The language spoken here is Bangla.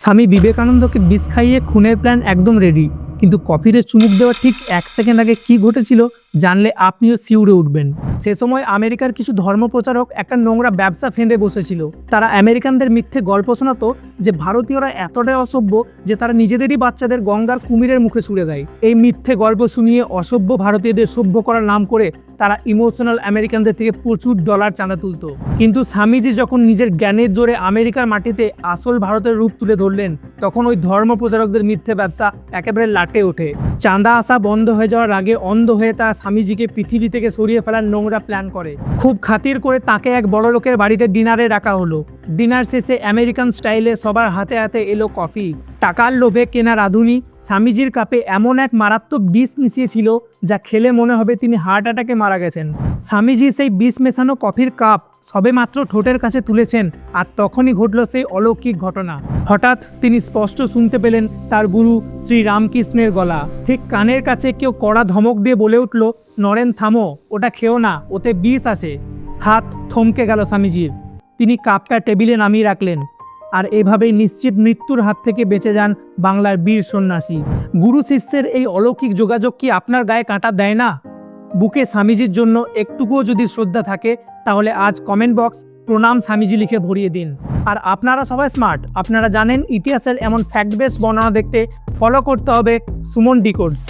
স্বামী বিবেকানন্দকে বিষ খাইয়ে খুনের প্ল্যান একদম রেডি, কিন্তু কফিতে চুমুক দেওয়ার ঠিক 1 সেকেন্ড আগে কি ঘটেছিল জানলে আপনিও শিউরে উঠবেন। সে সময় আমেরিকার কিছু ধর্মপ্রচারক একটা নোংরা ব্যবসা ফেঁদে বসেছিল। তারা আমেরিকানদের মিথ্যে গল্প শোনাতো যে ভারতীয়রা এতটাই অসভ্য যে তারা নিজেদেরই বাচ্চাদের গঙ্গার কুমিরের মুখে ছুড়ে দেয়। এই মিথ্যে গল্প শুনিয়ে অসভ্য ভারতীয়দের সভ্য করার নাম করে তারা ইমোশনাল আমেরিকানদের থেকে প্রচুর ডলার চাঁদা তুলত। কিন্তু স্বামীজি যখন নিজের জ্ঞানের জোরে আমেরিকার মাটিতে আসল ভারতের রূপ তুলে ধরলেন, তখন ওই ধর্ম প্রচারকদের মিথ্যে ব্যবসা একেবারে লাটে ওঠে। চাঁদা আসা বন্ধ হয়ে যাওয়ার আগে অন্ধ হয়ে তারা স্বামীজিকে পৃথিবী থেকে সরিয়ে ফেলার নোংরা প্ল্যান করে। খুব খাতির করে তাকে এক বড় লোকের বাড়িতে ডিনারে ডাকা হলো। ডিনার শেষে আমেরিকান স্টাইলে সবার হাতে হাতে এলো কফি। টাকার লোভে কেনা রাঁধুনি স্বামীজির কাপে এমন এক মারাত্মক বিষ মিশিয়েছিল যা খেলে মনে হবে তিনি হার্ট অ্যাটাকে মারা গেছেন। স্বামীজি সেই বিষ মেশানো কফির কাপ সবে মাত্র ঠোঁটের কাছে তুলেছেন, আর তখনই ঘটল সেই অলৌকিক ঘটনা। হঠাৎ তিনি স্পষ্ট শুনতে পেলেন তার গুরু শ্রী রামকৃষ্ণের গলা। ঠিক কানের কাছে কেউ কড়া ধমক দিয়ে বলে উঠল, নরেন থামো, ওটা খেও না, ওতে বিষ আছে। হাত থমকে গেল স্বামীজির। তিনি কাপটা টেবিলে নামিয়ে রাখলেন, আর এভাবেই নিশ্চিত মৃত্যুর হাত থেকে বেঁচে যান বাংলার বীর সন্ন্যাসী। গুরু শিষ্যের এই অলৌকিক যোগাযোগ কি আপনার গায়ে কাঁটা দেয় না? বুকে স্বামীজির জন্য একটুকুও যদি শ্রদ্ধা থাকে, তাহলে আজ কমেন্ট বক্স প্রণাম স্বামীজি লিখে ভরিয়ে দিন। আর আপনারা সবাই স্মার্ট, আপনারা জানেন ইতিহাসের এমন ফ্যাক্ট বেস বর্ণনা দেখতে ফলো করতে হবে সুমন ডিকোডস।